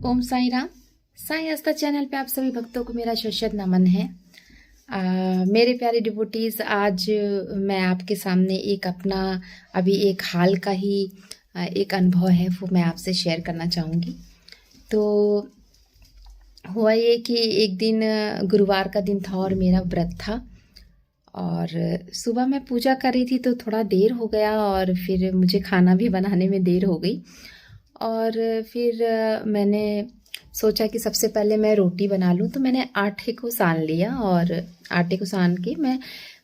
ओम साई राम। साई आस्था channel पे आप सभी भक्तों को मेरा शत नमन है। मेरे प्यारे डिवोटीज, आज मैं आपके सामने एक अपना अभी एक हाल का ही एक अनुभव है वो मैं आपसे शेयर करना चाहूँगी। तो हुआ ये कि एक दिन गुरुवार का दिन था और मेरा व्रत था और सुबह मैं पूजा कर रही थी तो थोड़ा देर हो गया और फिर मुझे खाना भी बनाने में देर हो गई। और फिर मैंने सोचा कि सबसे पहले मैं रोटी बना लूँ, तो मैंने आटे को सान लिया और आटे को सान के मैं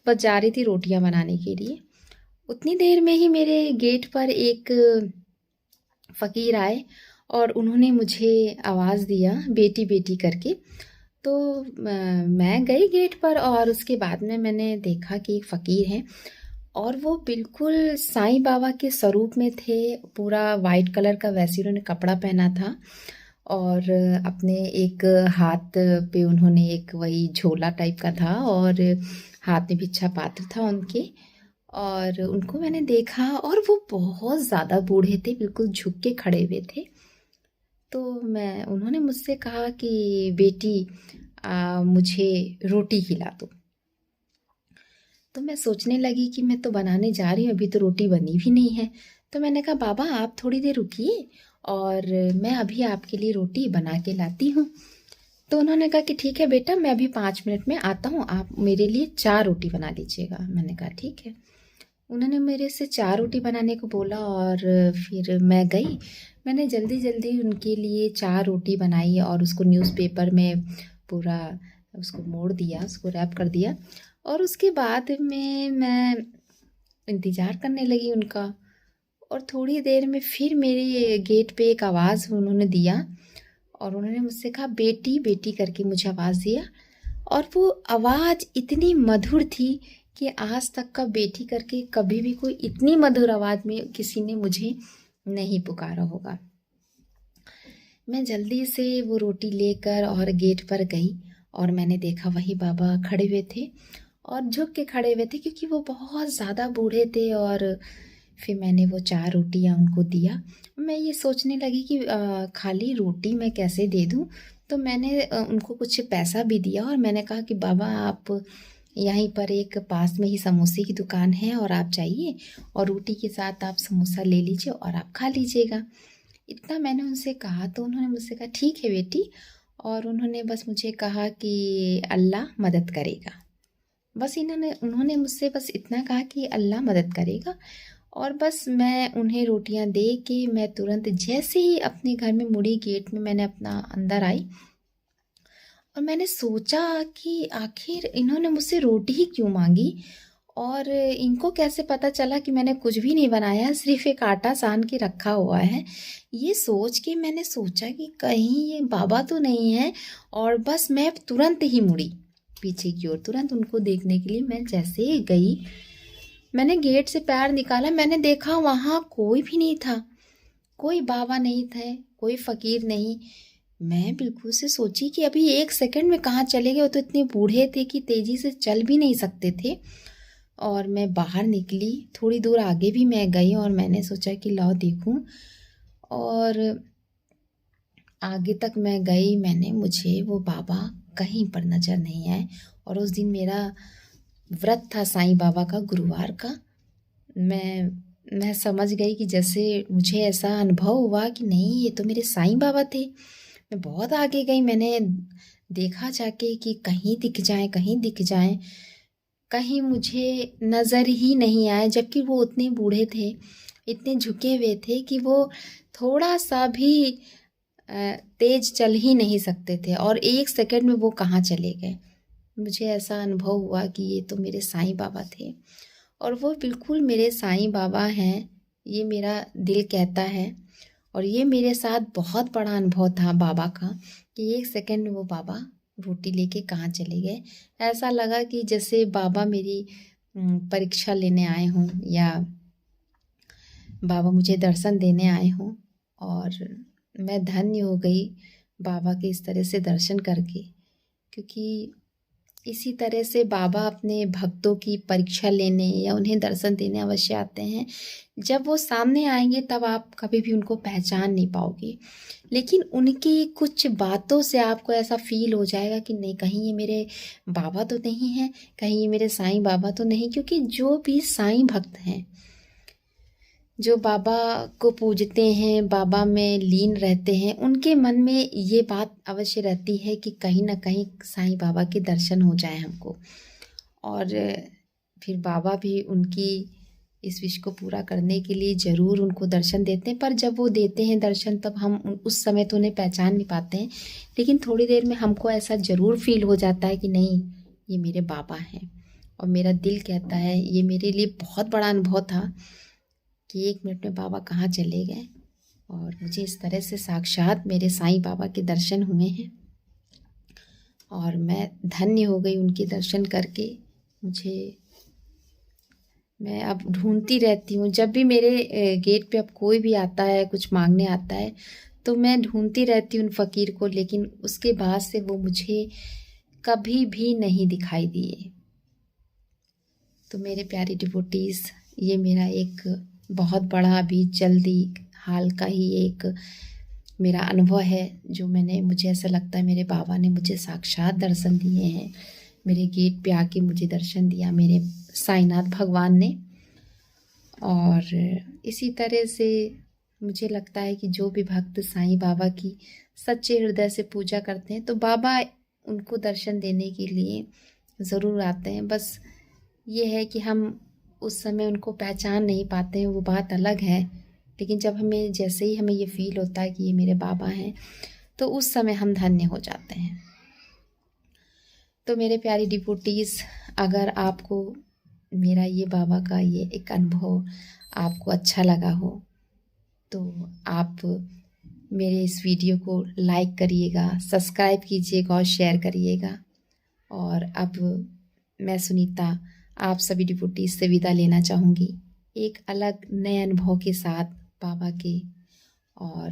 बस जा रही थी रोटियां बनाने के लिए। उतनी देर में ही मेरे गेट पर एक फ़कीर आए और उन्होंने मुझे आवाज़ दिया बेटी बेटी करके। तो मैं गई गेट पर और उसके बाद में मैंने देखा कि एक फ़कीर हैं और वो बिल्कुल साईं बाबा के स्वरूप में थे। पूरा वाइट कलर का वैसे उन्होंने कपड़ा पहना था और अपने एक हाथ पे उन्होंने एक वही झोला टाइप का था और हाथ में भिक्षा पात्र था उनके। और उनको मैंने देखा और वो बहुत ज़्यादा बूढ़े थे, बिल्कुल झुक के खड़े हुए थे। तो उन्होंने मुझसे कहा कि बेटी मुझे रोटी खिला दो। तो मैं सोचने लगी कि मैं तो बनाने जा रही हूँ, अभी तो रोटी बनी भी नहीं है। तो मैंने कहा बाबा आप थोड़ी देर रुकिए और मैं अभी आपके लिए रोटी बना के लाती हूँ। तो उन्होंने कहा कि ठीक है बेटा, मैं अभी 5 मिनट में आता हूँ, आप मेरे लिए 4 रोटी बना लीजिएगा। मैंने कहा ठीक है। उन्होंने मेरे से 4 रोटी बनाने को बोला और फिर मैं गई। मैंने जल्दी जल्दी उनके लिए 4 रोटी बनाई और उसको न्यूज़पेपर में पूरा उसको मोड़ दिया, उसको रैप कर दिया। और उसके बाद में मैं इंतज़ार करने लगी उनका। और थोड़ी देर में फिर मेरे गेट पे एक आवाज़ उन्होंने दिया और उन्होंने मुझसे कहा बेटी बेटी करके मुझे आवाज़ दिया। और वो आवाज़ इतनी मधुर थी कि आज तक का बेटी करके कभी भी कोई इतनी मधुर आवाज़ में किसी ने मुझे नहीं पुकारा होगा। मैं जल्दी से वो रोटी लेकर और गेट पर गई और मैंने देखा वही बाबा खड़े हुए थे और झुक के खड़े हुए थे क्योंकि वो बहुत ज़्यादा बूढ़े थे। और फिर मैंने वो 4 रोटियां उनको दिया। मैं ये सोचने लगी कि खाली रोटी मैं कैसे दे दूं। तो मैंने उनको कुछ पैसा भी दिया और मैंने कहा कि बाबा आप यहीं पर एक पास में ही समोसे की दुकान है और आप जाइए और रोटी के साथ आप समोसा ले लीजिए और आप खा लीजिएगा। इतना मैंने उनसे कहा तो उन्होंने मुझसे कहा ठीक है बेटी। और उन्होंने बस मुझे कहा कि अल्लाह मदद करेगा। बस इन्होंने उन्होंने मुझसे बस इतना कहा कि अल्लाह मदद करेगा। और बस मैं उन्हें रोटियां दे के मैं तुरंत जैसे ही अपने घर में मुड़ी गेट में मैंने अपना अंदर आई और मैंने सोचा कि आखिर इन्होंने मुझसे रोटी ही क्यों मांगी और इनको कैसे पता चला कि मैंने कुछ भी नहीं बनाया, सिर्फ एक आटा सान के रखा हुआ है। ये सोच के मैंने सोचा कि कहीं ये बाबा तो नहीं है। और बस मैं तुरंत ही मुड़ी पीछे की ओर, तुरंत उनको देखने के लिए। मैं जैसे ही गई, मैंने गेट से पैर निकाला, मैंने देखा वहाँ कोई भी नहीं था, कोई बाबा नहीं थे, कोई फकीर नहीं। मैं बिल्कुल से सोची कि अभी 1 सेकंड में कहाँ चले गए। वो तो इतने बूढ़े थे कि तेजी से चल भी नहीं सकते थे। और मैं बाहर निकली, थोड़ी दूर आगे भी मैं गई और मैंने सोचा कि लाओ देखूं। और आगे तक मैं गई, मुझे वो बाबा कहीं पर नज़र नहीं आए। और उस दिन मेरा व्रत था साईं बाबा का, गुरुवार का। मैं समझ गई कि जैसे मुझे ऐसा अनुभव हुआ कि नहीं ये तो मेरे साईं बाबा थे। मैं बहुत आगे गई, मैंने देखा जाके कि कहीं दिख जाए, कहीं दिख जाए, कहीं मुझे नज़र ही नहीं आए। जबकि वो उतने बूढ़े थे, इतने झुके हुए थे कि वो थोड़ा सा भी तेज चल ही नहीं सकते थे। और 1 सेकंड में वो कहाँ चले गए। मुझे ऐसा अनुभव हुआ कि ये तो मेरे साईं बाबा थे और वो बिल्कुल मेरे साईं बाबा हैं, ये मेरा दिल कहता है। और ये मेरे साथ बहुत बड़ा अनुभव था बाबा का कि 1 सेकंड में वो बाबा रोटी लेके कहाँ चले गए। ऐसा लगा कि जैसे बाबा मेरी परीक्षा लेने आए हों या बाबा मुझे दर्शन देने आए हों। और मैं धन्य हो गई बाबा के इस तरह से दर्शन करके, क्योंकि इसी तरह से बाबा अपने भक्तों की परीक्षा लेने या उन्हें दर्शन देने अवश्य आते हैं। जब वो सामने आएंगे तब आप कभी भी उनको पहचान नहीं पाओगे, लेकिन उनकी कुछ बातों से आपको ऐसा फील हो जाएगा कि नहीं, कहीं ये मेरे बाबा तो नहीं हैं, कहीं ये मेरे साईं बाबा तो नहीं। क्योंकि जो भी साईं भक्त हैं, जो बाबा को पूजते हैं, बाबा में लीन रहते हैं, उनके मन में ये बात अवश्य रहती है कि कहीं ना कहीं साईं बाबा के दर्शन हो जाए हमको। और फिर बाबा भी उनकी इस विश को पूरा करने के लिए ज़रूर उनको दर्शन देते हैं। पर जब वो देते हैं दर्शन तब हम उस समय तो उन्हें पहचान नहीं पाते हैं, लेकिन थोड़ी देर में हमको ऐसा ज़रूर फील हो जाता है कि नहीं, ये मेरे बाबा हैं। और मेरा दिल कहता है, ये मेरे लिए बहुत बड़ा अनुभव था कि 1 मिनट में बाबा कहाँ चले गए और मुझे इस तरह से साक्षात मेरे साईं बाबा के दर्शन हुए हैं और मैं धन्य हो गई उनके दर्शन करके। मैं अब ढूंढती रहती हूँ, जब भी मेरे गेट पे अब कोई भी आता है, कुछ मांगने आता है, तो मैं ढूंढती रहती हूँ उन फ़कीर को, लेकिन उसके बाद से वो मुझे कभी भी नहीं दिखाई दिए। तो मेरे प्यारे डिवोटीज़, ये मेरा एक बहुत बड़ा अभी जल्दी हाल का ही एक मेरा अनुभव है, जो मुझे ऐसा लगता है मेरे बाबा ने मुझे साक्षात दर्शन दिए हैं। मेरे गेट पे आके मुझे दर्शन दिया मेरे साईनाथ भगवान ने। और इसी तरह से मुझे लगता है कि जो भी भक्त साईं बाबा की सच्चे हृदय से पूजा करते हैं तो बाबा उनको दर्शन देने के लिए ज़रूर आते हैं। बस ये है कि हम उस समय उनको पहचान नहीं पाते हैं, वो बात अलग है। लेकिन जब जैसे ही हमें ये फील होता है कि ये मेरे बाबा हैं, तो उस समय हम धन्य हो जाते हैं। तो मेरे प्यारे डिवोटीज़, अगर आपको मेरा ये बाबा का ये एक अनुभव आपको अच्छा लगा हो तो आप मेरे इस वीडियो को लाइक करिएगा, सब्सक्राइब कीजिएगा और शेयर करिएगा। और अब मैं सुनीता आप सभी डिवोटीज से विदा लेना चाहूँगी, एक अलग नए अनुभव के साथ बाबा के और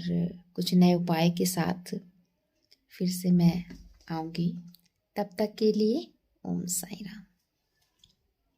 कुछ नए उपाय के साथ फिर से मैं आऊँगी। तब तक के लिए ओम साईं राम।